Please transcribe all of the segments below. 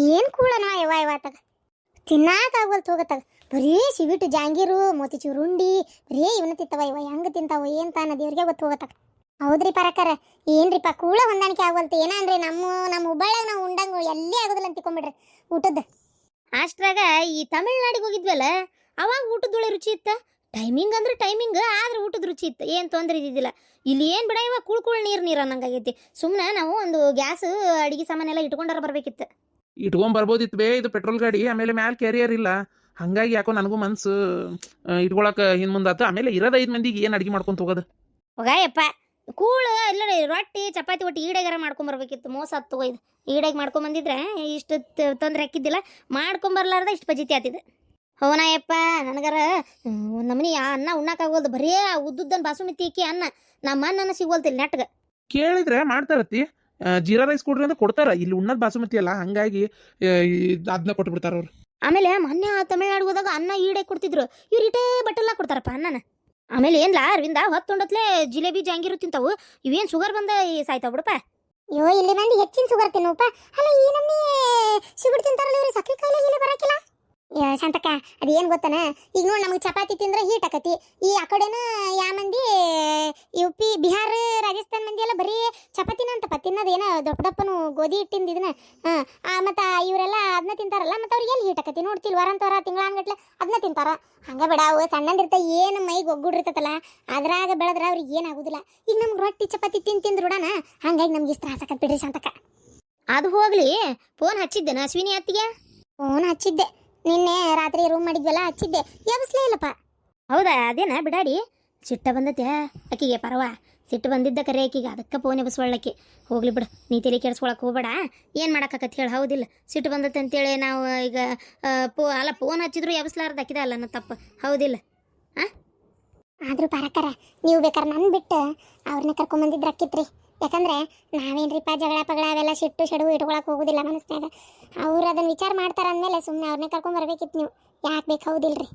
ಏನು ಕೂಳನ ಯವ್ವ ಯವ್ವ ತಗ ತಿನ್ನಾಕಾಗವಲ್ತು ಹೋಗತ್ತಾಗ ಬರೀ ಸಿಬಿಟ್ಟು ಜಾಂಗೀರು ಮೋತಿಚೂರು ಉಂಡಿ ಬರೀ ಇವನ್ನ ತಿಂತಾವ ಇವ ಹೆಂಗೆ ತಿಂತಾವ ಏನು ತಾನ ದೇವ್ರಿಗೆ ಗೊತ್ತು ಹೋಗತ್ತಾಗ. ಹೌದ್ರಿ ಪರಕಾರ ಏನ್ರಿಪ್ಪ ಕೂಳ ಹೊಂದಾಣಿಕೆ ಆಗವಲ್ತು ಏನಂದ್ರೆ ನಮ್ಮ ಹುಬ್ಬಳ್ಳಿಯಾಗ ನಾವು ಉಂಡಂಗ ಎಲ್ಲಿ ಆಗೋದಿಲ್ಲ ಅಂತ ತಿಳ್ಕೊಂಬಿಡ್ರಿ ಊಟದ್ದು. ಅಷ್ಟ್ರಾಗ ಈ ತಮಿಳ್ನಾಡಿಗೆ ಹೋಗಿದ್ವಲ್ಲ ಅವಾಗ ಊಟದೊಳೆ ರುಚಿ ಇತ್ತ. ಟೈಮಿಂಗ್ ಅಂದ್ರೆ ಟೈಮಿಂಗ್ ಆದ್ರೆ ಊಟದ ರುಚಿ ಇತ್ತು, ಏನು ತೊಂದರೆ ಇದ್ದಿದ್ದಿಲ್ಲ. ಇಲ್ಲಿ ಏನು ಬಿಡ ಇವಾಗ ಕುಳ್ ನೀರು ಅನ್ನಂಗಾಗೈತಿ. ಸುಮ್ಮನೆ ನಾವು ಒಂದು ಗ್ಯಾಸ್ ಅಡಿಗೆ ಸಾಮಾನೆಲ್ಲ ಇಟ್ಕೊಂಡಾರ ಬರ್ಬೇಕಿತ್ತು. ಇಟ್ಕೊಂಡ್ ಬರ್ಬೋದಿತ್ತು ಬೇ, ಇದು ಪೆಟ್ರೋಲ್ ಗಾಡಿ, ಆಮೇಲೆ ಮ್ಯಾಲ ಕ್ಯಾರಿಯರ್ ಇಲ್ಲ. ಹಂಗಾಗಿ ಯಾಕೋ ನನಗೂ ಮನ್ಸು ಇಟ್ಕೊಳಕ ಹಿಂದ್ ಮುಂದಾತು. ಆಮೇಲೆ ಇರೋದು 5 ಮಂದಿಗೆ ಏನು ಅಡಿಗೆ ಮಾಡ್ಕೊಂತ ಹೋಗೋದು ಹೋಗಾಯಪ್ಪ. ಕೂಳು ಇಲ್ಲ ರೊಟ್ಟಿ ಚಪಾತಿ ಒಟ್ಟು ಈಡೆಗಾರ ಮಾಡ್ಕೊಂಬರ್ಬೇಕಿತ್ತು. ಮೋಸ ಹತ್ತು ಇದು ಈಡೆಗೆ ಮಾಡ್ಕೊಂಬಂದಿದ್ರೆ ಇಷ್ಟು ತೊಂದರೆ ಹಾಕಿದ್ದಿಲ್ಲ. ಮಾಡ್ಕೊಂಬರ್ಲಾರ್ದ ಇಷ್ಟು ಪಜಿತಿ ಆತಿದೆ. ಹೋನಾಯಪ್ಪ ನನಗರ ಒಂದು ನಮನಿ ಅನ್ನ ಉಣ್ಣಕ್ಕಾಗೋದು. ಬರೀ ಉದ್ದುದ್ದನ್ ಬಾಸುಮತಿ ಇಕ್ಕಿ ಅನ್ನ ನಮ್ಮ ಅನ್ನ ಸಿಗೋಲ್ತಿಲ್ಲ ನೆಟ್ಗೆ. ಕೇಳಿದ್ರೆ ಮಾಡ್ತಾರತ್ತಿ. ಜೀರಾ ರೈಸ್ ಕೊಡ್ರಿ ಅಂತ ಕೊಡ್ತಾರ. ಇಲ್ಲಿ ಉಣ್ಣದ್ ಬಾಸುಮತಿ ಅಲ್ಲ, ಹಂಗಾಗಿ ಅದನ್ನ ಕೊಟ್ಟು ಬಿಡ್ತಾರ ಅವ್ರು. ಆಮೇಲೆ ಮೊನ್ನೆ ತಮಿಳ್ನಾಡು ಹೋದಾಗ ಅನ್ನ ಈಡೆ ಕೊಡ್ತಿದ್ರು, ಇವ್ರು ಇಟೇ ಬಟ್ಟೆಲ್ಲ ಕೊಡ್ತಾರಪ್ಪ ಅನ್ನನ. ಆಮೇಲೆ ಏನ್ಲಾ ಅರವಿಂದ ಹೊತ್ತೊಂಡತ್ಲೆ ಜಿಲೇಬಿ ಜಾಂಗಿರು ತಿಂತಾವು. ಇವೇನು ಶುಗರ್ ಬಂದ ಸಾಯ್ತಾವ ಬಿಡಪ್ಪ. ಅಯ್ಯೋ ಇಲ್ಲಿ ಮಂದಿ ಹೆಚ್ಚಿನ ಶುಗರ್ ತಿನ್ನೋಪ್ಪ. ಅಲ್ಲ ಈ ನಮ್ಮಿ ಸಿಬಿಟ್ಟು ತಿಂತಾರಲ್ಲ ಇವ್ರು ಸಕ್ರೆ ಕಾಯಿಲೆ ಇಲ್ಲಿ ಬರಾಕಿಲ್ಲ. ಶಾಂತಕ್ಕ ಅದೇನು ಗೊತ್ತನ, ಈಗ ನೋಡಿ ನಮಗೆ ಚಪಾತಿ ತಿಂದ್ರೆ ಹೀಟ್ ಆಕತಿ. ಈ ಆ ಕಡೆನ ಯಾವ ಮಂದಿ UP ಬಿಹಾರ ರಾಜಸ್ಥಾನ ಮಂದಿ ಎಲ್ಲ ಬರೀ ಚಪಾತಿನ ಅಂತಪ್ಪ ತಿನ್ನೋದು. ಏನೋ ದೊಡ್ಡ ದಪ್ಪನು ಗೋಧಿ ಹಿಟ್ಟಿಂದ ಇದನ್ನ ಮತ್ತು ಇವರೆಲ್ಲ ಅದನ್ನ ತಿಂತಾರಲ್ಲ, ಮತ್ತು ಅವ್ರಿಗೆ ಎಲ್ಲಿ ಹೀಟ್ ಆಕತಿ ನೋಡ್ತಿಲ್. ವಾರಾಂತವಾರ ತಿಂಗಳಾನ್ಗಟ್ಲೆ ಅದನ್ನ ತಿಂತಾರ. ಹಂಗೆ ಬಿಡ ಅವು ಸಣ್ಣಂದಿರ್ತ ಏನು ಮೈಗೆ ಒಗ್ಗುಡಿರ್ತೈತಲ್ಲ ಅದ್ರಾಗ ಬೆಳೆದ್ರೆ ಅವ್ರಿಗೆ ಏನಾಗೋದಿಲ್ಲ. ಈಗ ನಮ್ಗೆ ರೊಟ್ಟಿ ಚಪಾತಿ ತಿಂದು ಬಿಡೋಣ, ಹಂಗಾಗಿ ನಮ್ಗೆ ಇಷ್ಟು ತ್ರಾಸ ಆಕತ್ ಬಿಡ್ರಿ ಶಾಂತಕ್ಕ. ಅದು ಹೋಗ್ಲಿ, ಫೋನ್ ಹಚ್ಚಿದ್ದೇನ ಅಶ್ವಿನಿ ಅತ್ತಿಗೆ? ಫೋನ್ ಹಚ್ಚಿದ್ದೆ ನಿನ್ನೆ ರಾತ್ರಿ ರೂಮ್ ಮಾಡಿದ್ವಲ್ಲ, ಹಚ್ಚಿದ್ದೆ ಎಬ್ಸ್ಲೇ ಇಲ್ಲಪ್ಪ. ಹೌದಾ? ಅದೇನ ಬಿಡಾಡಿ ಸಿಟ್ಟ ಬಂದತೆ ಆಕಿಗೆ. ಪರವಾ ಸಿಟ್ಟು ಬಂದಿದ್ದ ಕರೆ ಆಕಿಗೆ, ಅದಕ್ಕೆ ಫೋನ್ ಎಬ್ಸ್ಕೊಳ್ಳಕ್ಕೆ. ಹೋಗ್ಲಿ ಬಿಡು, ನೀ ತಲೆ ಕೆಡಿಸ್ಕೊಳಕ್ಕೆ ಹೋಗ್ಬೇಡ. ಏನು ಮಾಡೋಕ್ಕತ್ ಹೇಳಿ? ಹೌದಿಲ್ಲ, ಸಿಟ್ಟು ಬಂದತ್ತೆ ಅಂತೇಳಿ ನಾವು ಈಗ ಫೋನ್ ಹಚ್ಚಿದ್ರು ಎಬ್ಸ್ಲಾರ್ದು ಹಾಕಿದ ಅಲ್ಲ ನನ್ನ ತಪ್ಪು. ಹೌದಿಲ್ಲ? ಆದ್ರೂ ಪರಕರ ನೀವು ಬೇಕಾರೆ ನನ್ನ ಬಿಟ್ಟು ಅವ್ರನ್ನ ಕರ್ಕೊಂಬಂದಿದ್ರೆ ಅಕ್ಕಿತ್ರಿ. ಯಾಕಂದ್ರೆ ನಾವೇನ್ರಿಪ್ಪ ಜಗಳ ಪಗಳ ಅವೆಲ್ಲ ಸಿಟ್ಟು ಶೆಡವು ಇಟ್ಕೊಳಕ್ಕೆ ಹೋಗೋದಿಲ್ಲ ಮನಸ್ನಾಗ. ಅವ್ರು ಅದನ್ನ ವಿಚಾರ ಮಾಡ್ತಾರ ಅಂದಮೇಲೆ ಸುಮ್ಮನೆ ಅವ್ರನ್ನೇ ಕರ್ಕೊಂಬರ್ಬೇಕಿತ್ತು ನೀವು. ಯಾಕೆ ಬೇಕು? ಹೌದಿಲ್ರಿ?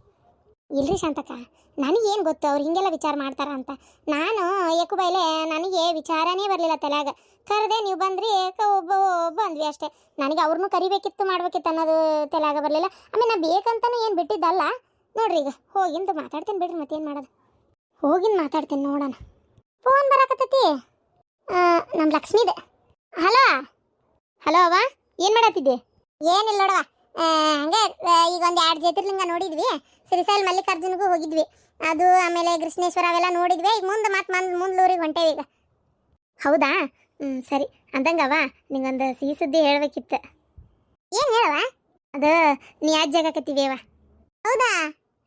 ಇಲ್ರಿ ಶಾಂತಕ್ಕ, ನನಗೇನು ಗೊತ್ತು ಅವ್ರು ಹಿಂಗೆಲ್ಲ ವಿಚಾರ ಮಾಡ್ತಾರ ಅಂತ. ನಾನು ಏಕುಬೈಲೆ ನನಗೆ ವಿಚಾರನೇ ಬರಲಿಲ್ಲ ತಲೆಯಾಗ. ಕರೆದೆ, ನೀವು ಬಂದ್ರಿ, ಬಂದ್ವಿ ಅಷ್ಟೇ. ನನಗೆ ಅವ್ರನ್ನೂ ಕರಿಬೇಕಿತ್ತು ಮಾಡ್ಬೇಕಿತ್ತು ಅನ್ನೋದು ತಲೆಯಾಗ ಬರಲಿಲ್ಲ. ಆಮೇಲೆ ನಾ ಬೇಕಂತನೂ ಏನು ಬಿಟ್ಟಿದ್ದಲ್ಲ. ನೋಡ್ರಿ ಈಗ ಹೋಗಿಂದು ಮಾತಾಡ್ತೀನಿ ಬಿಡ್ರಿ, ಮತ್ತೇನು ಮಾಡೋದು. ಹೋಗಿಂದು ಮಾತಾಡ್ತೀನಿ ನೋಡೋಣ. ಫೋನ್ ಬರಾಕತ್ತೈತಿ. ನಮ್ಮ ಲಕ್ಷ್ಮೀದೆ. ಹಲೋ ಹಲೋ ಅವ್ವ, ಏನು ಮಾಡತ್ತಿದ್ದೆ? ಏನಿಲ್ಲ ನೋಡವ, ಹಂಗೆ ಈಗ ಒಂದು 2 ಜ್ಯೋತಿರ್ಲಿಂಗ ನೋಡಿದ್ವಿ. ಶ್ರೀಶೈಲ ಮಲ್ಲಿಕಾರ್ಜುನಿಗೂ ಹೋಗಿದ್ವಿ. ಅದು ಆಮೇಲೆ ಕೃಷ್ಣೇಶ್ವರ ಅವೆಲ್ಲ ನೋಡಿದ್ವಿ. ಈಗ ಮುಂದೂರಿಗೆ ಹೊಂಟೇವಿ ಈಗ. ಹೌದಾ? ಸರಿ. ಅಂದಂಗವ ನಿಂಗೊಂದು ಸಿಹಿ ಸುದ್ದಿ ಹೇಳಬೇಕಿತ್ತು. ಏನು ಹೇಳವ? ಅದು ನೀ ಜಾಗಕತ್ತೀವಿ ಅವ. ಹೌದಾ?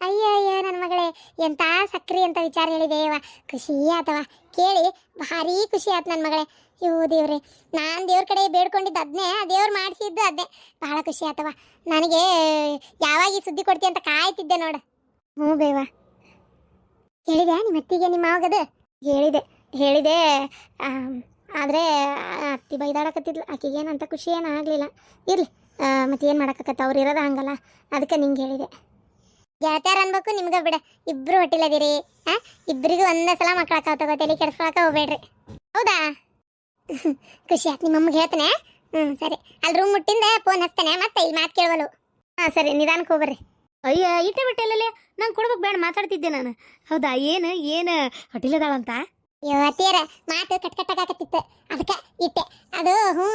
ಅಯ್ಯ ನನ್ನ ಮಗಳೇ, ಎಂಥ ಸಕ್ರಿ ಅಂತ ವಿಚಾರ ಹೇಳಿದೆಯವ. ಖುಷಿ ಆತವ ಕೇಳಿ, ಭಾರಿ ಖುಷಿ ಆಯ್ತು ನನ್ನ ಮಗಳೇ. ಇವು ದೇವ್ರಿ, ನಾನು ದೇವ್ರ ಕಡೆ ಬೇಡ್ಕೊಂಡಿದ್ದು ಅದನ್ನೇ, ದೇವ್ರು ಮಾಡಿಸಿದ್ದು ಅದನ್ನೇ. ಭಾಳ ಖುಷಿ ಆತವ ನನಗೆ. ಯಾವಾಗ ಈ ಸುದ್ದಿ ಕೊಡ್ತೀವಿ ಅಂತ ಕಾಯ್ತಿದ್ದೆ ನೋಡು. ಹ್ಞೂ ಬೇವ. ಹೇಳಿದೆ ನಿಮ್ಮ ಅತ್ತಿಗೆ ನಿಮ್ಮ ಮಾವಗದು? ಹೇಳಿದೆ ಆದರೆ ಅತ್ತಿ ಬೈದಾಡಕತ್ತಿದ್ಲು. ಆಕೆಗೇನಂತ ಖುಷಿ ಏನೂ ಆಗಲಿಲ್ಲ. ಇರಲಿ, ಮತ್ತೇನು ಮಾಡೋಕ್ಕತ್ತ, ಅವ್ರು ಇರೋದು ಹಂಗಲ್ಲ. ಅದಕ್ಕೆ ನಿಂಗೆ ಹೇಳಿದೆ. ಗೆಳತ್ಯಾರ ಅನ್ಬೇಕು ನಿಮ್ಗೆ ಬಿಡ, ಇಬ್ರು ಹೊಟ್ಟಿಲ್ಲದಿರಿ. ಇಬ್ಬರಿಗೂ ಒಂದೇ ಸಲ ಮಕ್ಕಳಾಕವ, ತಲೆ ಕೆಡಿಸ್ಕೊಳಕ್ಕೆ ಹೋಗ್ಬೇಡ್ರಿ. ಹೌದಾ? ಖುಷಿ ಆಯ್ತು. ನಿಮ್ಮಮ್ಮಗೆ ಹೇಳ್ತೇನೆ. ಸರಿ. ಅಲ್ಲಿ ರೂಮ್ ಮುಟ್ಟಿಂದ ಫೋನ್ ಹಚ್ತೇನೆ, ಮತ್ತೆ ಇಲ್ಲಿ ಮಾತು ಕೇಳವಲು. ಸರಿ, ನಿಧಾನಕ್ಕೆ ಹೋಗ್ಬರ್ರಿ. ಅಯ್ಯ ಇಟ್ಟೆ ಬಿಟ್ಟಲ್ಲೇ ನಂಗೆ ಕೊಡ್ಬೇಕು ಬೇಡ, ಮಾತಾಡ್ತಿದ್ದೆ ನಾನು. ಹೌದಾ? ಏನು ಹೊಟ್ಟಿಲದಾಳಂತ? ಅತ್ತಿಯರ ಮಾತು ಕಟ್ಕಟ್ಟಾಗತ್ತಿತ್ತು, ಅದಕ್ಕೆ ಇಟ್ಟೆ. ಅದು ಹ್ಞೂ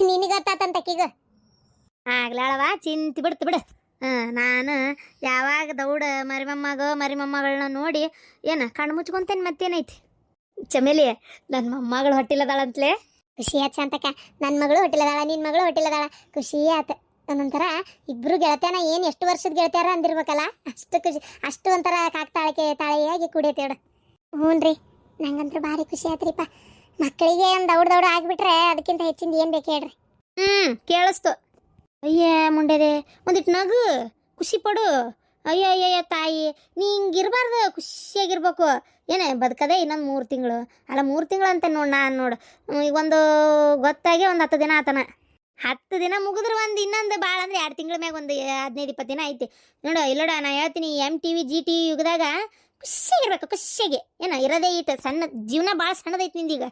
ನಿನಗೆ ಗೊತ್ತಾತಂತಕ್ಕೀಗ. ಆಗ್ಲಾಳವ ಚಿಂತಿ ಬಿಡ್ತು ಬಿಡು. ನಾನು ಯಾವಾಗ ದೌಡ ಮರಿಮಮ್ಮಗಳನ್ನ ನೋಡಿ ಏನು ಕಣ್ಣು ಮುಚ್ಕೊಂತೇನೆ. ಮತ್ತೇನೈತಿ ಚಮೇಲಿ, ನನ್ನ ಮೊಮ್ಮಗಳು ಹೊಟ್ಟಿಲದಾಳಂತಲೇ. ಖುಷಿ ಆಯ್ತು ಶಾಂತಕ್ಕ. ನನ್ನ ಮಗಳು ಹೊಟ್ಟಿಲದಾಳ, ನಿನ್ನ ಮಗಳು ಹೊಟ್ಟಿಲದಾಳ. ಖುಷಿ ಆಯ್ತು. ಒಂದೊಂಥರ ಇಬ್ಬರು ಗೆಳತಿಯನ ಏನು ಎಷ್ಟು ವರ್ಷದ ಗೆಳತಿಯಾರ ಅಂದಿರ್ಬೇಕಲ್ಲ, ಅಷ್ಟು ಖುಷಿ. ಅಷ್ಟು ಒಂಥರ ತಾಳೆಯಾಗಿ ಕುಡಿಯತ್ತೇಳು. ಹ್ಞೂ ರೀ, ನಂಗಂತೂ ಭಾರಿ ಖುಷಿ ಆಯ್ತ್ರಿಪ್ಪ. ಮಕ್ಕಳಿಗೆ ಒಂದು ದೌಡ್ ಆಗಿಬಿಟ್ರೆ ಅದಕ್ಕಿಂತ ಹೆಚ್ಚಿಂದ ಏನು ಬೇಕು ಹೇಳ್ರಿ. ಕೇಳಿಸ್ತು. ಅಯ್ಯ ಮುಂಡೆದೆ, ಒಂದಿಟ್ಟು ನಗು, ಖುಷಿ ಪಡು. ಅಯ್ಯ ತಾಯಿ, ನೀ ಹಿಂಗಿರ್ಬಾರ್ದು, ಖುಷಿಯಾಗಿರ್ಬೇಕು. ಏನೇ ಬದುಕದೆ ಇನ್ನೊಂದು 3 ತಿಂಗಳು ಅಲ್ಲ, 3 ತಿಂಗಳು ಅಂತ ನೋಡು. ಈಗ ಒಂದು ಗೊತ್ತಾಗಿ ಒಂದು 10 ದಿನ ಆತನ. 10 ದಿನ ಮುಗಿದ್ರೆ ಇನ್ನೊಂದು ಭಾಳ ಅಂದ್ರೆ 2 ತಿಂಗಳ ಮ್ಯಾಗ ಒಂದು 15-20 ದಿನ ಐತಿ ನೋಡು. ಇಲ್ಲೋಡ ನಾ ಹೇಳ್ತೀನಿ, MTV GTV ಯುಗದಾಗ ಖುಷಿಯಾಗಿರ್ಬೇಕು. ಖುಷಿಯಾಗಿ ಇರೋದೇ ಇಟ್ಟು ಸಣ್ಣ ಜೀವನ ಭಾಳ ಸಣ್ಣದೈತಿ ನಿಂದೀಗ.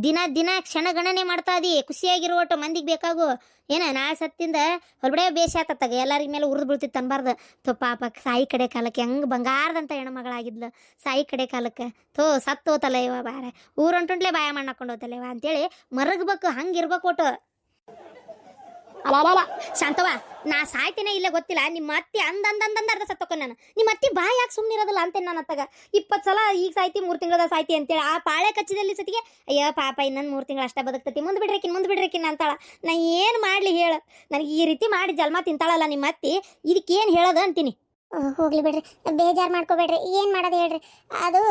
ದಿನ ದಿನ ಕ್ಷಣಗಣನೆ ಮಾಡ್ತಾ ಇದಿ ಖುಷಿಯಾಗಿರೋ ಒಟ್ಟು ಮಂದಿಗೆ ಬೇಕಾಗು ಏನ ನಾಳೆ ಸತ್ತಿಂದ ಹೊರಬಡೆ ಬೇಷ ಆತತ್ತಾಗ ಎಲ್ಲರಿಗ ಮೇಲೆ ಉರಿದು ಬೀಳ್ತಿತ್ತು ಅನ್ಬಾರ್ದು ಥೋ ಪಾಪ ಸಾಯಿ ಕಡೆ ಕಾಲಕ್ಕೆ ಹೆಂಗೆ ಬಂಗಾರದಂತ ಹೆಣ್ಮಗಳಾಗಿದ್ಲು ಸಾಯಿ ಕಡೆ ಕಾಲಕ್ಕೆ ಥೋ ಸತ್ತು ಹೋತಲ್ಲ ಇವ ಬಾರೆ ಊರಂಟುಂಟ್ಲೆ ಬಾಯ ಮಣ್ಣಾಕೊಂಡು ಹೋತಲ್ಲ ಇವ ಅಂತೇಳಿ ಮರಗಬೇಕು ಹಂಗೆ ಇರ್ಬೇಕು ಒಟ್ಟು ಅಲ್ಲ ಶಾಂತವ ನಾ ಸಾಯ್ತೇನೆ ಇಲ್ಲ ಗೊತ್ತಿಲ್ಲ ನಿಮ್ಮ ಅತ್ತಿ ಅಂದಂದಂದ ಅರ್ಧ ಸತ್ತೋಕ ನಾನು ನಿಮ್ಮ ಅತ್ತಿ ಬಾಯಿ ಯಾಕೆ ಸುಮ್ಮನೆ ಇರೋದಿಲ್ಲ ಅಂತೇನೆ ನಾನು ಅತ್ತಾಗ 20 ಸಲ ಈಗ ಸಾಯ್ತಿ 3 ತಿಂಗಳದ ಸಾಯ್ತಿ ಅಂತೇಳಿ ಆ ಪಾಳೆ ಕಚ್ಚಿದಲ್ಲಿ ಸತಿಗೆ ಅಯ್ಯೋ ಪಾಪ ಇನ್ನೊಂದು 3 ತಿಂಗಳು ಅಷ್ಟ ಬದುಕ್ತತಿ ಮುಂದೆ ಬಿಡ್ರಿಕಿನ್ ಅಂತಾಳ ನಾ ಏನು ಮಾಡಲಿ ಹೇಳ ನನಗೆ ಈ ರೀತಿ ಮಾಡಿ ಜಲ್ಮ ತಿಂತಾಳಲ್ಲ ನಿಮ್ಮ ಅತ್ತಿ ಇದಕ್ಕೇನು ಹೇಳೋದು ಅಂತೀನಿ ಹೋಗ್ಲಿ ಬಿಡ್ರಿ ಬೇಜಾರು ಮಾಡ್ಕೋಬೇಡ್ರಿ ಏನು ಮಾಡೋದು ಹೇಳ್ರಿ ಅದು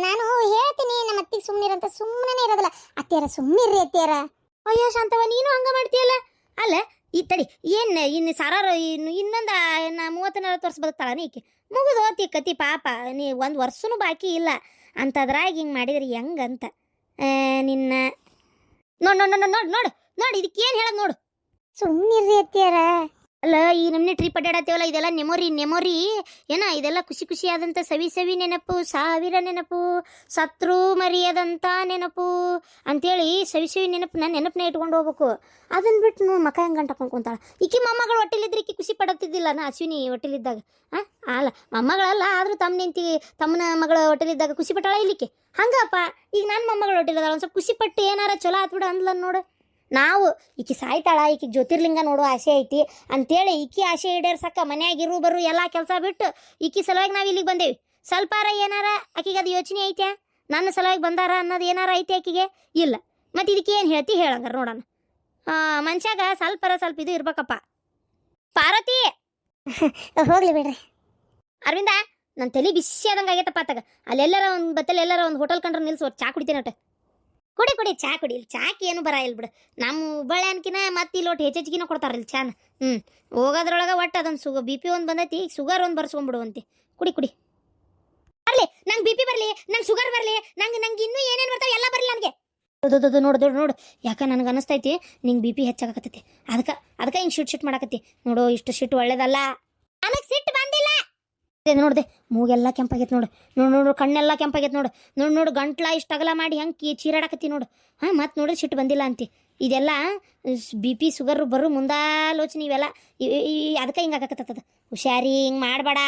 ನಾನು ಹೇಳ್ತೀನಿ ನಮ್ಮ ಅತ್ತಿಗೆ ಸುಮ್ಮನಿರಂತ ಸುಮ್ಮನೆ ಇರೋದಿಲ್ಲ ಅತ್ತಿಯಾರ ಸುಮ್ಮನಿರ್ರಿ ಅತ್ತಿಯಾರ ಅಯ್ಯೋ ಶಾಂತವ ನೀನು ಹಂಗ ಮಾಡ್ತೀಯಲ್ಲ ಅಲ್ಲ ಈ ತಡಿ ಏನು ಇನ್ನು ಸಾರಾರು ಇನ್ನೊಂದು 30-40 ವರ್ಷ ಬದುಕ್ತಾಳ ನೀಕಿ ಮುಗಿದು ಹೋತಿ ಕತಿ ಪಾಪ ನೀ 1 ವರ್ಷನೂ ಬಾಕಿ ಇಲ್ಲ ಅಂತದ್ರಾಗ ಹಿಂಗೆ ಮಾಡಿದ್ರಿ ಹೆಂಗಂತ ನಿನ್ನ ನೋಡು ಇದಕ್ಕೇನು ಹೇಳೋದು ನೋಡು ಸುಮ್ಮನಿರ್ರಿ ಅತ್ತಿಯಾರ ಅಲ್ಲ ಈ ನಮ್ಮನೆ ಟ್ರಿಪ್ ಅಡ್ಡಾಡತ್ತೇವಲ್ಲ ಇದೆಲ್ಲ ನೆಮೊರಿ ಏನ ಇದೆಲ್ಲ ಖುಷಿ ಆದಂಥ ಸವಿ ನೆನಪು ಸಾವಿರ ನೆನಪು ಸತ್ರು ಮರಿಯದಂಥ ನೆನಪು ಅಂತೇಳಿ ಸವಿ ನೆನಪನ್ನ ಇಟ್ಕೊಂಡು ಹೋಗ್ಬೇಕು ಅದನ್ನ ಬಿಟ್ಟು ನೀವು ಮಕ ಹೆಂಗೆ ಗಂಟಕೊಂಡು ಕುಂತಾಳ ಈಕಿ ಮೊಮ್ಮಗಳು ಹೊಟ್ಟಿಲಿದ್ರೆ ಈಕಿ ಖುಷಿ ಪಡತ್ತಿದ್ದಿಲ್ಲ ನಾ ಅಶ್ವಿನಿ ಹೊಟ್ಟಿಲಿದ್ದಾಗ ಅಲ್ಲ ಮೊಮ್ಮಗಳಲ್ಲ ಆದರೂ ತಮ್ಮನ ಮಗಳ ಹೊಟ್ಟಿಲಿದ್ದಾಗ ಖುಷಿ ಪಟ್ಟಾಳ ಇಲ್ಲಿಕ್ಕೆ ಹಂಗಪ್ಪ ಈಗ ನನ್ನ ಮೊಮ್ಮಗಳು ಹೊಟ್ಟಿಲಿದ್ದಾಳ ಒಂದು ಸ್ವಲ್ಪ ಖುಷಿ ಪಟ್ಟು ಏನಾರ ಚಲೋ ಆತ್ಬಿಡ ಅಂದ್ಲ ನೋಡು ನಾವು ಈಕಿ ಸಾಯ್ತಾಳ ಈಕಿ ಜ್ಯೋತಿರ್ಲಿಂಗ ನೋಡೋ ಆಸೆ ಐತಿ ಅಂತೇಳಿ ಈಕಿ ಆಸೆ ಈಡೇರ್ಸಕ್ಕ ಮನ್ಯಾಗಿರು ಬರು ಎಲ್ಲ ಕೆಲಸ ಬಿಟ್ಟು ಈಕಿ ಸಲುವಾಗಿ ನಾವು ಇಲ್ಲಿಗೆ ಬಂದೇವಿ ಸ್ವಲ್ಪಾರ ಏನಾರ ಆಕಿಗೆ ಅದು ಯೋಚನೆ ಐತೆ ನನ್ನ ಸಲುವಾಗಿ ಬಂದಾರ ಅನ್ನೋದು ಏನಾರ ಐತೆ ಆಕಿಗೆ ಇಲ್ಲ ಮತ್ತು ಇದಕ್ಕೆ ಏನು ಹೇಳ್ತಿ ಹೇಳಂಗಾರ ನೋಡೋಣ ಮನುಷ್ಯಾಗ ಸ್ವಲ್ಪ ಇದು ಇರ್ಬೇಕಪ್ಪ ಪಾರ್ವತಿ ಹೋಗ್ಲಿ ಬಿಡ್ರಿ ಅರವಿಂದ ನನ್ನ ತಲೆ ಬಿಸಿ ಆದಂಗೆ ಆಗೈತಪ್ಪ ಆತಾಗ ಅಲ್ಲೆಲ್ಲರ ಒಂದು ಬತ್ತಲ್ಲಿ ಎಲ್ಲರ ಒಂದು ಹೋಟೆಲ್ ಕಂಡ್ರೆ ನಿಲ್ಸು ಚಾ ಕುಡಿತೀನಿ ಒಟ್ಟು ಕುಡಿ ಚಾ ಕುಡಿ ಇಲ್ಲಿ ಚಾಕಿ ಏನು ಬರ ಇಲ್ಲ ಬಿಡು ನಮ್ಮ ಹುಬ್ಬಳ್ಳಿ ಅನ್ಕಿನ ಮತ್ತೆ ಇಲ್ಲಿ ಒಟ್ಟು ಹೆಚ್ಚಿನ ಕೊಡ್ತಾರ ಇಲ್ಲಿ ಚಾನ ಹೋಗೋದ್ರೊಳಗೆ ಒಟ್ಟು ಅದೊಂದು BP ಒಂದು ಬಂದೈತಿ ಶುಗರ್ ಒಂದು ಬರ್ಸ್ಕೊಂಡ್ಬಿಡುವಂತೆ ಕುಡಿ ಬರಲಿ ನಂಗೆ BP ಬರಲಿ ನಂಗೆ ಶುಗರ್ ಬರಲಿ ನಂಗೆ ಇನ್ನೂ ಏನೇನು ಬರ್ತಾವೆ ಎಲ್ಲ ಬರಲಿ ನನಗೆ ನೋಡು ಯಾಕೆ ನನಗೆ ಅನಿಸ್ತೈತಿ ನಿಂಗೆ BP ಹೆಚ್ಚಾಗತ್ತೈತಿ ಅದಕ್ಕೆ ಹಿಂಗೆ ಶಿಟ್ ಮಾಡಕತ್ತಿ ನೋಡು ಇಷ್ಟು ಶಿಟ್ ಒಳ್ಳೇದಲ್ಲ ನನಗೆ ಸಿಟ್ಟು ಬಂದಿಲ್ಲ ನೋಡ್ದೆ ಮೂಗೆಲ್ಲ ಕೆಂಪಾಗೈತೆ ನೋಡು ಕಣ್ಣೆಲ್ಲ ಕೆಂಪಾಗೈತೆ ನೋಡು ಗಂಟ್ಲ ಇಷ್ಟು ಅಗಲ ಮಾಡಿ ಹೆಂಗೆ ಚೀರಾಡಕತ್ತಿ ನೋಡು ಮತ್ತೆ ನೋಡ್ರಿ ಸಿಟ್ಟು ಬಂದಿಲ್ಲ ಅಂತಿ ಇದೆಲ್ಲ BP ಶುಗರ್ ಬರು ಮುಂದಾಲೋಚನೆ ಇವೆಲ್ಲ ಅದಕ್ಕೆ ಹಿಂಗೆ ಆಗಕತ್ತದ ಹುಷಾರಿ ಹಿಂಗೆ ಮಾಡಬೇಡ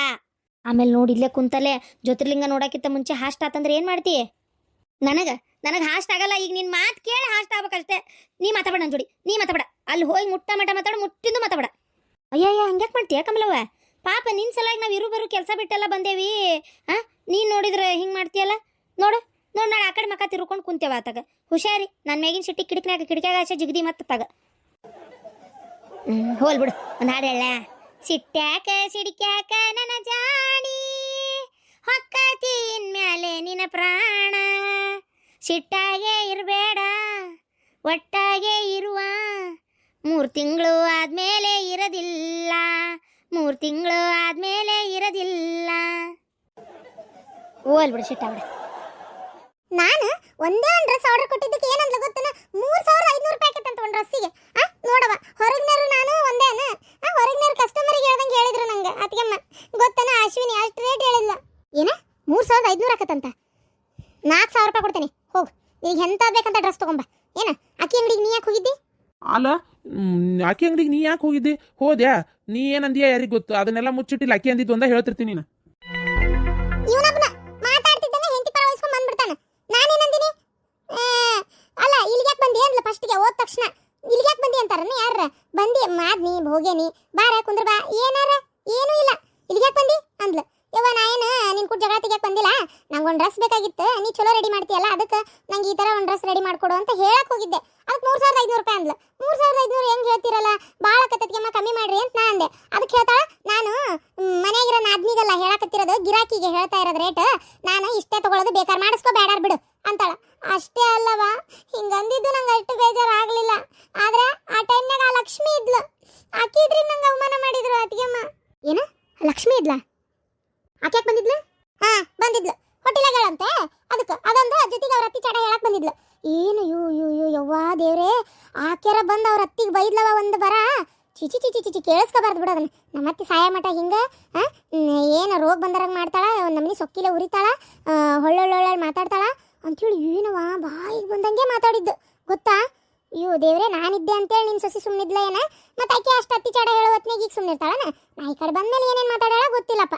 ಆಮೇಲೆ ನೋಡಿ ಇಲ್ಲೇ ಕುಂತಲ್ಲೇ ಜ್ಯೋತಿರ್ಲಿಂಗ ನೋಡೋಕ್ಕಿಂತ ಮುಂಚೆ ಹಾಸ್ಟ್ ಆತಂದ್ರೆ ಏನು ಮಾಡ್ತಿ ನನಗೆ ಹಾಸ್ಟ್ ಆಗಲ್ಲ ಈಗ ನಿನ್ನ ಮಾತು ಕೇಳಿ ಹಾಸ್ಟ್ ಆಗ್ಬೇಕಷ್ಟೇ ನೀ ಮಾತಾಡ ನನ್ನ ಜೋಡಿ ನೀ ಮಾತಾಡ ಅಲ್ಲಿ ಹೋಗಿ ಮಾತಾಡು ಮುಟ್ಟಿಂದು ಮಾತಾಡ ಅಯ್ಯಯ್ಯ ಹಂಗ್ಯಾಕೆ ಮಾಡ್ತೀಯ ಕಮಲವ್ವ ಪಾಪ ನಿನ್ನ ಸಲುವಾಗಿ ನಾವು ಬರು ಕೆಲಸ ಬಿಟ್ಟೆಲ್ಲ ಬಂದೇವಿ ನೀನು ನೋಡಿದ್ರೆ ಹಿಂಗೆ ಮಾಡ್ತೀಯಲ್ಲ ನೋಡು ನಾಳೆ ಆ ಕಡೆ ಮಕ್ಕ ತಿರ್ಕೊಂಡು ಕುಂತೇವ ಆತಾಗ ಹುಷಾರಿ ನನ್ನ ಮೇಗಿನ ಸಿಟ್ಟಿ ಕಿಟಕಿಯಾಗ ಆಸೆ ಜಿಗದಿ ಮತ್ತಾಗ ಹೋಲ್ ಬಿಡು ಒಂದು ಹಾಡು ಹೇಳ ಸಿಟ್ಟ್ಯಾಕ ಸಿಡಿಕ್ಯಾಕ ನನ್ನ ಜಾಣಿ ಹೊಕ್ಕತಿ ಇನ್ಮ್ಯಾಲೆ ನಿನ್ನ ಪ್ರಾಣ ಸಿಟ್ಟಾಗೆ ಇರಬೇಡ ಒಟ್ಟಾಗೆ ಇರುವ 3 ತಿಂಗಳು ಆದ್ಮೇಲೆ ಇರೋದಿಲ್ಲ 3 ತಿಂಗಳು ಆದ್ಮೇಲೆ ಇರೋದಿಲ್ಲ ಓಲ್ ಬಿಡು ಶಿಟ್ಟ ಬಿಡು ನಾನು ಒಂದೇ ಒಂದು ಡ್ರೆಸ್ ಆರ್ಡರ್ ಕೊಟ್ಟಿದ್ದಕ್ಕೆ ಏನಂತ ಗೊತ್ತನ 3500 ಪ್ಯಾಕೆಟ್ ಅಂತ ಒಂದು ಡ್ರೆಸ್ಸಿಗೆ ನೋಡವ ಹೊರಗಿನರು ನಾನು ಒಂದೇನ ಹೊರಗಿನರು ಕಸ್ಟಮರಿಗೆ ಹೇಳ್ದಂಗೆ ಹೇಳಿದ್ರು ನಂಗೆ ಅತ್ತಿಗೆಮ್ಮ ಗೊತ್ತನ ಅಶ್ವಿನಿ ಅಷ್ಟು ರೇಟ್ ಹೇಳಿಲ್ಲ ಏನ 3500 ಆಕತ್ತಂತ 4000 ರೂಪಾಯಿ ಕೊಡ್ತೇನೆ ಹೋಗು ಈಗ ಎಂಥದ್ದು ಬೇಕಂತ ಡ್ರೆಸ್ ತಗೊಂಬ ಏನ ಅಕ್ಕಿ ಅಂಗಡಿಗೆ ನೀ ಯಾಕೆ ಹೋಗಿದ್ದಿ ಅಲ್ಲ ಅಕ್ಕಿ ಅಂಗಡಿಗೆ ನೀ ಯಾಕೆ ಹೋಗಿದ್ದಿ ಹೋದ್ಯಾ ನೀ ಏನಂದಿಯಾ ಯಾರಿಗೆ ಗೊತ್ತು ಅದನ್ನೆಲ್ಲ ಮುಚ್ಚಿಟ್ಟಿಲ್ಲ ಅಕ್ಕಿ ಅಂದಿದ್ದು ಅಂತ ಹೇಳ್ತಿರ್ತೀನಿ ನೀನು ಇವನೊಬ್ಬನ ಮಾತಾಡ್ತಿದ್ದಾನೆ ಹೆಂಡತಿ ಪರ ವಹಿಸ್ಕೊಂಡು ಬಂದ್ಬಿಡ್ತಾನೆ ನಾನೇನಂದಿನಿ ಅಲ್ಲ ಇಲ್ಲಿಗೆ ಯಾಕೆ ಬಂದಿ ಅಂದ್ಲ ಫಸ್ಟಿಗೆ ಹೋದ ತಕ್ಷಣ ಇಲ್ಲಿಗೆ ಯಾಕೆ ಬಂದಿ ಅಂತಾರನ್ನ ಯಾರ ಬಂದಿ ಮಾದ್ನಿ ಭೋಗೇನಿ ಬಾರ ಕುಂದ್ರ ಬಾ ಏನಾರ ಏನೂ ಇಲ್ಲ ಇಲ್ಲಿಗೆ ಯಾಕೆ ಬಂದಿ ಅಂದ್ಲ ಯವ್ವ ನಾ ಏನು ನಿನ್ ಕೂಡ ಜಗಳ ತೆಗಿಯಕ್ಕೆ ಬಂದಿಲ್ಲ ನಂಗೆ ಒಂದು ಡ್ರೆಸ್ ಬೇಕಾಗಿತ್ತು ನೀ ಚಲೋ ರೆಡಿ ಮಾಡ್ತೀಯಲ್ಲ ಅದಕ್ಕೆ ನಂಗೆ ಈ ಥರ ಒಂದು ಡ್ರೆಸ್ ರೆಡಿ ಮಾಡ್ಕೊಡು ಅಂತ ಹೇಳಕ್ಕೆ ಹೋಗಿದ್ದೆ ಅದಕ್ಕೆ 3500 ರೂಪಾಯಿ ಅಂದ್ಲು 3500 ಹೆಂಗೆ ಹೇಳ್ತಿರಲ್ಲ ಭಾಳ ಕತ್ತತ್ಗೆಮ್ಮ ಕಮ್ಮಿ ಮಾಡ್ರಿ ಅಂತ ನಾ ಅಂದೆ ಅದಕ್ಕೆ ಹೇಳ್ತಾಳ ನಾನು ಮನೆಯಾಗಿರೋ ನಾದ್ನಿಗಲ್ಲ ಹೇಳಕತ್ತಿರೋದು ಗಿರಾಕಿಗೆ ಹೇಳ್ತಾ ಇರೋದು ರೇಟ್ ನಾನು ಇಷ್ಟೇ ತಗೊಳ್ಳೋದು ಬೇಕಾದ್ರೆ ಮಾಡಿಸ್ಕೋ ಬೇಡಾರ್ ಬಿಡು ಅಂತಾಳ ಅಷ್ಟೇ ಅಲ್ಲವಾ ಹಿಂಗಂದಿದ್ದು ನಂಗೆ ಅಷ್ಟು ಬೇಜಾರಾಗಲಿಲ್ಲ ಆದ್ರೆ ಆ ಟೈಮ್ನಾಗ ಆ ಲಕ್ಷ್ಮಿ ಇದ್ಲು ಆಕಿದ್ರಿ ನಂಗೆ ಅವಮಾನ ಮಾಡಿದ್ರು ಅತ್ತಿಗೆಮ್ಮ ಏನ ಲಕ್ಷ್ಮಿ ಇದ್ಲಾ ಆಕೆ ಯಾಕೆ ಬಂದಿದ್ಲು ಬಂದಿದ್ಲು ಹೋಟೆಲಾಗಳಂತೆ ಅದಕ್ಕೆ ಅದೊಂದು ಜೊತೆಗೆ ಅವ್ರ ಅತ್ತಿ ಚಾಡ ಹೇಳಕ್ ಬಂದಿದ್ಲು ಏನು ಯು ಯವ್ವಾ ದೇವ್ರೇ ಆಕೆರ ಬಂದು ಅವ್ರ ಅತ್ತಿಗೆ ಬೈದ್ಲವ ಒಂದು ಬರ ಚಿಚಿ ಕೇಳಿಸ್ಕೋಬಾರ್ದು ಬಿಡು ಅದನ್ನ ನಮ್ಮ ಅತ್ತಿ ಸಾಯ ಮಠ ಹಿಂಗೆ ಏನು ರೋಗ ಬಂದರಂಗೆ ಮಾಡ್ತಾಳ ಒಂದು ನಮ್ಮನೆ ಸೊಕ್ಕಿಲೆ ಉರಿತಾಳ ಹೊಳ್ಳೊಳ್ಳೊಳ್ಳೆ ಮಾತಾಡ್ತಾಳ ಅಂತೇಳಿ ಏನವ ಬಾಯಿಗೆ ಬಂದಂಗೆ ಮಾತಾಡಿದ್ದು ಗೊತ್ತಾ. ಅಯ್ಯೋ ದೇವ್ರೆ, ನಾನಿದ್ದೆ ಅಂತೇಳಿ ನಿನ್ನ ಸೊಸಿ ಸುಮ್ಮನಿದ್ಲ ಏನ, ಮತ್ತೆ ಆಕೆ ಅಷ್ಟು ಅತ್ತಿಚಾಡ ಹೇಳೋ ಹೊತ್ನಾಗ ಈಗ ಸುಮ್ಮನಿರ್ತಾಳನ. ನಾ ಈ ಕಡೆ ಬಂದ್ಮೇಲೆ ಏನೇನು ಮಾತಾಡೋಳ ಗೊತ್ತಿಲ್ಲಪ್ಪ.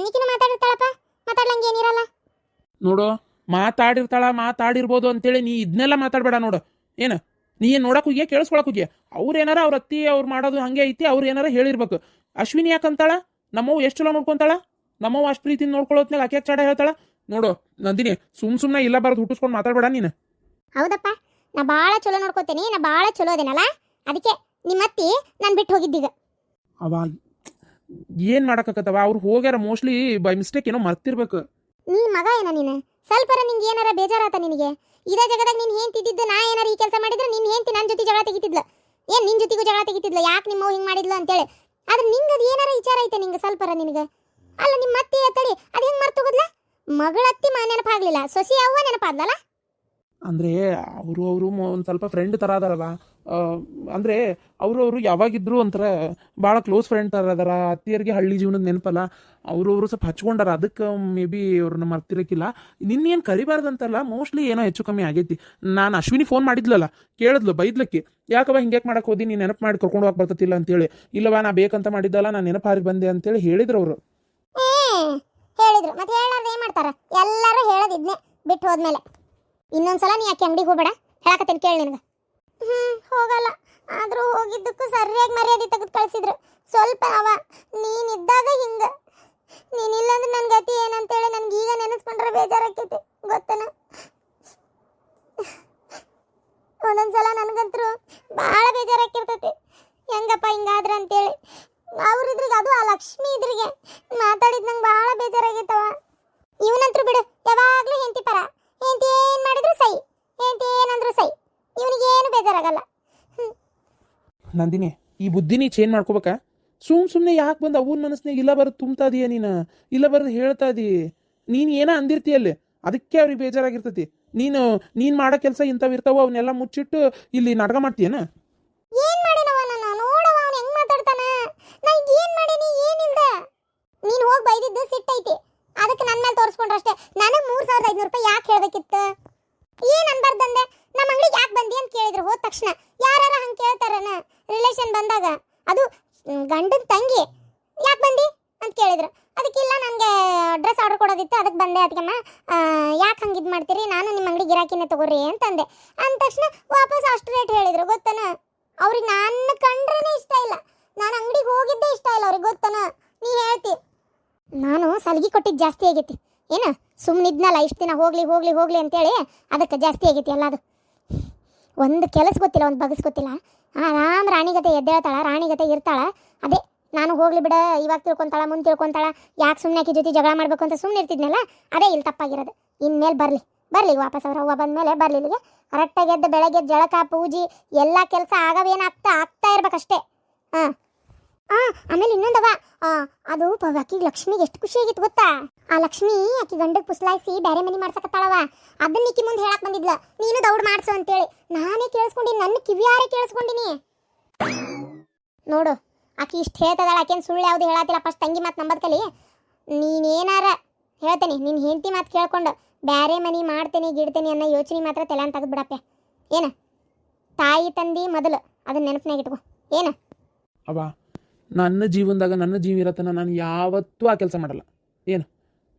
ಈಕಿನ ಮಾತಾಡಿರ್ತಾಳಪ್ಪ, ಮಾತಾಡ್ಲಂಗೆ ಏನಿರಲ್ಲ ನೋಡು. ಮಾತಾಡಿರ್ಬೋದು ಅಂತೇಳಿ ನೀ ಇದನ್ನೆಲ್ಲ ಮಾತಾಡಬೇಡ ನೋಡು. ಏನು ನೀ ಏನು ನೋಡಕ್ ಹೋಗಿಯಾ, ಕೇಳಿಸ್ಕೊಳಕ್ ಹೋಗಿಯಾ? ಅವ್ರು ಏನಾರ ಅವ್ರ ಅತ್ತಿ ಅವ್ರು ಮಾಡೋದು ಹಂಗೆ ಐತಿ, ಅವ್ರು ಏನಾರ ಹೇಳಿರ್ಬೇಕು. ಅಶ್ವಿನಿ ಯಾಕಂತಾಳ? ನಮ್ಮವ್ವ ಎಷ್ಟು ಚಲೋ ನೋಡ್ಕೊಂತಾಳ, ನಮ್ಮವ್ವ ಅಷ್ಟು ಪ್ರೀತಿಯಿಂದ ನೋಡ್ಕೊಳ್ಳೋತ್ನಾಗ ಆಕೆ ಚಾಡ ಹೇಳ್ತಾಳ ನೋಡು. ನಂದಿನಿ, ಸುಮ್ಮನೆ ಇಲ್ಲ ಬಾರದು ಹುಟ್ಟಿಸ್ಕೊಂಡು ಮಾತಾಡ್ಬೇಡ ನೀನು. ಹೌದಪ್ಪ, ನಾ ಭಾಳ ಚಲೋ ನೋಡ್ಕೋತೇನೆ, ನಾ ಭಾಳ ಚಲೋ ಅದೇನಲ್ಲ, ಅದಕ್ಕೆ ನಿಮ್ಮ ಅತ್ತಿ ನಾನು ಬಿಟ್ಟು ಹೋಗಿದ್ದೀಗ. ಅವ ಏನು ಮಾಡಕತ್ತವ, ಅವ್ರು ಹೋಗ್ಯಾರ ಮೋಸ್ಟ್ಲಿ ಬೈ ಮಿಸ್ಟೇಕ್ ಏನೋ ಮರ್ತಿರ್ಬೇಕು. ನೀ ಮಗ ಏನ ನೀನು? ಸ್ವಲ್ಪರ ನಿಂಗೆ ಏನಾರ ಬೇಜಾರಾತ ನಿನಗೆ? ಇದೇ ಜಗದಾಗ ನೀನು ಹೆಂತಿದ್ದು, ನಾ ಏನಾರ ಈ ಕೆಲಸ ಮಾಡಿದ್ರೆ ನಿನ್ನ ಹೆಂತಿ ನನ್ನ ಜೊತೆ ಜಗಳ ತೆಗಿತಿದ್ಲ, ಏನು ನಿನ್ನ ಜೊತೆಗೂ ಜಗಳ ತೆಗಿತಿದ್ಲ, ಯಾಕೆ ನಿಮ್ಮವ್ ಹಿಂಗೆ ಮಾಡಿದ್ಲು ಅಂತೇಳಿ. ಆದ್ರೆ ನಿಂಗೆ ಅದು ಏನಾರ ವಿಚಾರ ಐತೆ ನಿಂಗೆ ಸ್ವಲ್ಪರ ನಿನಗೆ? ಅಲ್ಲ ನಿಮ್ಮ ಅತ್ತಿ ತಡಿ, ಅದು ಹೆಂಗೆ ಮರ್ತೋಗದ್ಲ? ಮಗಳತ್ತಿ ನೆನಪಾಗ್ಲಿಲ್ಲ, ಸೊಸಿ ಅವ್ವ ನೆನಪಾದ್ಲಲ್ಲ. ಅಂದರೆ ಅವರು ಒಂದು ಸ್ವಲ್ಪ ಫ್ರೆಂಡ್ ಥರ ಅದಾರಲ್ಲ. ಅಂದರೆ ಅವರು ಯಾವಾಗಿದ್ರು ಒಂಥರ ಭಾಳ ಕ್ಲೋಸ್ ಫ್ರೆಂಡ್ ಥರ ಅದಾರ. ಅತ್ತಿಯರಿಗೆ ಹಳ್ಳಿ ಜೀವನದ ನೆನಪಲ್ಲ, ಅವರು ಸ್ವಲ್ಪ ಹಚ್ಕೊಂಡಾರ, ಅದಕ್ಕೆ ಮೇ ಬಿ ಅವ್ರನ್ನ ಮರ್ತಿರಕ್ಕಿಲ್ಲ. ನಿನ್ನೇನು ಕರಿಬಾರ್ದಂತಲ್ಲ, ಮೋಸ್ಟ್ಲಿ ಏನೋ ಹೆಚ್ಚು ಕಮ್ಮಿ ಆಗೈತಿ. ನಾನು ಅಶ್ವಿನಿ ಫೋನ್ ಮಾಡಿದ್ಲಲ್ಲ, ಕೇಳಿದ್ಲು, ಬೈದ್ಲಕ್ಕಿ, ಯಾಕವ ಹಿಂಗೆ ಮಾಡಕ್ಕೆ ಹೋದಿ, ನೀನು ನೆನಪು ಮಾಡಿ ಕರ್ಕೊಂಡು ಹೋಗಿ ಬರ್ತತಿಲ್ಲ ಅಂತೇಳಿ. ಇಲ್ಲವಾ, ನಾ ಬೇಕಂತ ಮಾಡಿದ್ದಲ್ಲ, ನಾನು ನೆನಪಾರಿ ಬಂದೆ ಅಂತೇಳಿ ಹೇಳಿದ್ರು ಅವರು. ಹೇಳಿದ್ರು, ಮತ್ತೆ ಹೇಳಾರ್ದು ಏನು ಮಾಡ್ತಾರ? ಎಲ್ಲರೂ ಹೇಳೋದಿದ್ನೆ ಬಿಟ್ಟು ಹೋದ್ಮೇಲೆ. ಇನ್ನೊಂದ್ಸಲ ನೀ ಯಾಕೆ ಅಂಗಡಿಗೆ ಹೋಗ್ಬೇಡ, ಹೇಳಕತ್ತೇನೆ ಕೇಳಿ ನಿನಗೆ. ಹೋಗಲ್ಲ. ಆದರೂ ಹೋಗಿದ್ದಕ್ಕೂ ಸರಿಯಾಗಿ ಮರ್ಯಾದೆ ತೆಗೆದು ಕಳಿಸಿದ್ರು. ಸ್ವಲ್ಪ ನೀನಿದ್ದಾಗ ಹಿಂಗೆ, ನೀನಿಲ್ಲಂದ್ರೆ ನನ್ನ ಗತಿ ಏನಂತೇಳಿ ನನಗೆ ಈಗ ನೆನೆಸ್ಕೊಂಡ್ರೆ ಬೇಜಾರಾಕೈತಿ ಗೊತ್ತನ. ಒಂದೊಂದ್ಸಲ ನನಗಂತರೂ ಭಾಳ ಬೇಜಾರಾಕಿರ್ತೈತಿ, ಹೆಂಗಪ್ಪ ಹಿಂಗಾದ್ರೆ ಅಂತೇಳಿ. ಅವ್ರಿದ್ರಿಗೆ, ಅದು ಆ ಲಕ್ಷ್ಮಿ ಇದ್ರಿಗೆ ಮಾತಾಡಿದ್ ನಂಗೆ ಭಾಳ ಬೇಜಾರಾಗೈತವ. ಇವನಂತರೂ ಬಿಡು, ಯಾವಾಗಲೂ ಹೆಂಡತಿ ಪರ, ಹೆಂಡತಿ ಏನು ಮಾಡಿದ್ರು ಸೈ, ಹೆಂಡತಿ ಏನಂದ್ರು ಸೈ, ಇವನಿಗೇನು ಬೇಜಾರಾಗಲ್ಲ. ನಂದಿನಿ, ಈ ಬುದ್ಧಿನಿ ಚೇಂಜ್ ಮಾಡ್ಕೋಬೇಕಾ? ಸುಮ್ಮನೆ ಯಾಕೆ ಬಂದು ಅವನ ಮನಸ್ಸಿನಾಗ ಇಲ್ಲ ಬರೋದು ತುಂಬ್ತಾ ಇದೀಯ ನೀನು, ಇಲ್ಲ ಬರೋದು ಹೇಳ್ತಾ ಇದೀ. ನೀನು ಏನೋ ಅಂದಿರ್ತೀಯಲ್ಲಿ, ಅದಕ್ಕೆ ಅವ್ರಿಗೆ ಬೇಜಾರಾಗಿರ್ತೈತಿ. ನೀನು ಮಾಡೋ ಕೆಲಸ ಇಂಥವು ಇರ್ತಾವ, ಅವನ್ನೆಲ್ಲ ಮುಚ್ಚಿಟ್ಟು ಇಲ್ಲಿ ನಾಟಕ ಮಾಡ್ತೀಯನ? ಏನು ಮಾಡಿನವ ನಾನು? ನೋಡವ ಅವ್ನು ಹೆಂಗೆ ಮಾತಾಡ್ತಾನ. ನಾ ಈಗ ಏನು ಮಾಡೀನಿ? ಏನಿಲ್ದ. ನೀನು ಹೋಗಿ ಬೈದಿದ್ದು ಸಿಟ್ಟೈತಿ, ಅದಕ್ಕೆ ನನ್ನ ಮೇಲೆ ತೋರಿಸ್ಕೊಂಡ್ರಷ್ಟೇ. ನನಗೆ 3500 ರೂಪಾಯಿ ಯಾಕೆ ಹೇಳ್ಬೇಕಿತ್ತು? ಏನು ಅನ್ಬಾರ್ದಂದೆ? ನಮ್ಮ ಅಂಗಡಿಗೆ ಯಾಕೆ ಬಂದಿ ಅಂತ ಕೇಳಿದ್ರು ಹೋದ ತಕ್ಷಣ. ಯಾರು ಹಂಗೆ ಕೇಳ್ತಾರನ ರಿಲೇಷನ್ ಬಂದಾಗ? ಅದು ಗಂಡನ ತಂಗಿ, ಯಾಕೆ ಬಂದಿ ಅಂತ ಕೇಳಿದ್ರು. ಅದಕ್ಕಿಲ್ಲ, ನನಗೆ ಡ್ರೆಸ್ ಆರ್ಡರ್ ಕೊಡೋದಿತ್ತು, ಅದಕ್ಕೆ ಬಂದೆ. ಅದಕ್ಕೆಮ್ಮ ಯಾಕೆ ಹಂಗೆ ಇದು ಮಾಡ್ತೀರಿ, ನಾನು ನಿಮ್ಮ ಅಂಗಡಿ ಗಿರಾಕಿನೇ ತಗೋರಿ ಅಂತಂದೆ. ಅಂದ ತಕ್ಷಣ ವಾಪಸ್ ಅಷ್ಟು ರೇಟ್ ಹೇಳಿದ್ರು ಗೊತ್ತನ. ಅವ್ರಿಗೆ ನನ್ನ ಕಂಡ್ರೇ ಇಷ್ಟ ಇಲ್ಲ, ನಾನು ಅಂಗಡಿಗೆ ಹೋಗಿದ್ದೇ ಇಷ್ಟ ಇಲ್ಲ ಅವ್ರಿಗೆ ಗೊತ್ತನ. ನೀ ಹೇಳ್ತಿ ನಾನು ಸಲ್ಗಿ ಕೊಟ್ಟಿದ್ದು ಜಾಸ್ತಿ ಆಗೈತಿ ಏನು? ಸುಮ್ಮನಿದ್ನಲ್ಲ ಇಷ್ಟು ದಿನ, ಹೋಗ್ಲಿ ಹೋಗ್ಲಿ ಹೋಗ್ಲಿ ಅಂತೇಳಿ ಅದಕ್ಕೆ ಜಾಸ್ತಿ ಆಗೈತಿ ಎಲ್ಲ. ಅದು ಒಂದು ಕೆಲಸ ಗೊತ್ತಿಲ್ಲ, ಒಂದು ಬಗಸ್ ಗೊತ್ತಿಲ್ಲ. ಆರಾಮ್ ರಾಣಿಗತೆ ಎದ್ದೇಳ್ತಾಳ, ರಾಣಿಗತೆ ಇರ್ತಾಳ. ಅದೇ ನಾನು ಹೋಗ್ಲಿ ಬಿಡ, ಇವಾಗ ತಿಳ್ಕೊಂತಾಳ, ಮುಂದೆ ತಿಳ್ಕೊಂತಾಳ, ಯಾಕೆ ಸುಮ್ಮನೆ ಆಕಿ ಜೊತೆ ಜಗಳ ಮಾಡ್ಬೇಕು ಅಂತ ಸುಮ್ಮನೆ ಇರ್ತಿದ್ನಲ್ಲ, ಅದೇ ಇಲ್ಲಿ ತಪ್ಪಾಗಿರೋದು. ಇನ್ಮೇಲೆ ಬರಲಿ ವಾಪಸ್ ಅವ್ರ ಅವ್ವ ಬಂದಮೇಲೆ ಬರಲಿ ಇಲ್ಲಿಗೆ. ಕರೆಕ್ಟಾಗಿ ಎದ್ದು ಬೆಳಗ್ಗೆ ಜಳಕ ಪೂಜೆ ಎಲ್ಲ ಕೆಲಸ ಆಗ್ತಾ ಇರ್ಬೇಕಷ್ಟೇ. ಆಮೇಲೆ ಇನ್ನೊಂದವ, ಅದು ಆಕಿಗೆ ಲಕ್ಷ್ಮಿಗೆ ಎಷ್ಟು ಖುಷಿ ಆಗಿತ್ತು ಗೊತ್ತಾ? ಆ ಲಕ್ಷ್ಮಿ ಆಕಿ ಗಂಡಗೆ ಪುಸ್ಲಾಯಿಸಿ ಬೇರೆ ಮನೆ ಮಾಡ್ಸಕತ್ತಾಳವ. ಅದನ್ನ ಈಕಿ ಮುಂದೆ ಹೇಳಕ್ ಬಂದಿದ್ಲ, ನೀನು ದೌಡ್ ಮಾಡ್ಸು ಅಂತೇಳಿ. ನಾನೇ ಕೇಳಿಸ್ಕೊಂಡಿನಿ, ನನ್ನ ಕಿವಿಯಾರೆ ಕೇಳಿಸ್ಕೊಂಡಿನಿ ನೋಡು. ಆಕಿ ಇಷ್ಟು ಹೇಳ್ತದಾಳ, ಆಕೇನು ಸುಳ್ಳು ಯಾವುದು ಹೇಳತ್ತಿಲ್ಲ. ಫಸ್ಟ್ ತಂಗಿ ಮಾತು ನಂಬದ್ ಕಲಿ. ನೀನೇನಾರ ಹೇಳ್ತೇನೆ, ನಿನ್ನ ಹೆಂಡತಿ ಮಾತು ಕೇಳ್ಕೊಂಡು ಬೇರೆ ಮನೆ ಮಾಡ್ತೇನೆ ಗಿಡ್ತೇನೆ ಅನ್ನೋ ಯೋಚನೆ ಮಾತ್ರ ತಲೆಯನ್ನು ತೆಗೆದು ಬಿಡಪ್ಪ. ಏನು ತಾಯಿ ತಂದಿ ಮೊದಲು ಅದನ್ನ ನೆನಪಿನಾಗ ಇಟ್ಕೊ. ಏನು ಅವ ನನ್ನ ಜೀವನದಾಗ ನನ್ನ ಜೀವ ಇರತ್ತನ ನಾನು ಯಾವತ್ತೂ ಆ ಕೆಲಸ ಮಾಡಲ್ಲ. ಏನು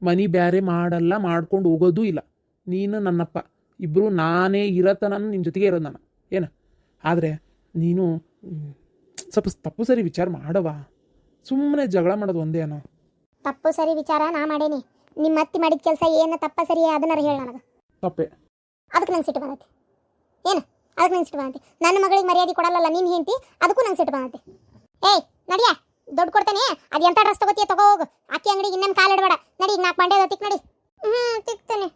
ಮನಿ ಬ್ಯಾರೆ ಮಾಡಲ್ಲ, ಮಾಡ್ಕೊಂಡು ಹೋಗೋದೂ ಇಲ್ಲ. ನೀನು ನನ್ನಪ್ಪ ಇಬ್ಬರು ನಾನೇ ಇರತ್ತ, ನಾನು ನಿನ್ನ ಜೊತೆಗೆ ಇರೋದು ನಾನು. ಏನು ಆದರೆ ನೀನು ಸ್ವಲ್ಪ ತಪ್ಪು ಸರಿ ವಿಚಾರ ಮಾಡವ. ಸುಮ್ಮನೆ ಜಗಳ ಮಾಡೋದು ಒಂದೇ ಏನೋ. ತಪ್ಪು ಸರಿ ವಿಚಾರ ನಾ ಮಾಡೇನಿ. ನಿಮ್ಮ ಅತ್ತಿ ಮಾಡಿದ ಕೆಲಸ ಏನು ತಪ್ಪ ಸರಿ ಅದನ್ನಾರು ಹೇಳ ನನಗೆ. ತಪ್ಪೆ. ಅದಕ್ಕೆ ನಂಗೆ ಸಿಟ್ಟು ಬಂದೈತಿ. ಏನು ಅದಕ್ಕೆ ನಂಗೆ ಸಿಟ್ಟು ಬಂದೈತಿ. ನನ್ನ ಮಗಳಿಗೆ ಮರ್ಯಾದೆ ಕೊಡಲ್ಲ ನೀನು ಹೆಂಡತಿ, ಅದಕ್ಕೂ ನಂಗೆ ಸಿಟ್ಟು ಬಂದೈತಿ. ಏಯ್ ನಡಿಯ, ದುಡ್ಡು ಕೊಡ್ತೇನೆ, ಅದು ಎಂಥ ಡ್ರೆಸ್ ತಗೋತೀಯ ತಗೋ ಹೋಗು. ಅಕ್ಕಿ ಅಂಗಡಿಗೆ ಇನ್ನೇನು ಕಾಲಿಡಬೇಡ. ನಡಿ, 4 ಮಂಡ್ಯ ತಿಕ್ ನಡಿ. ತಿಕ್ತೇನೆ.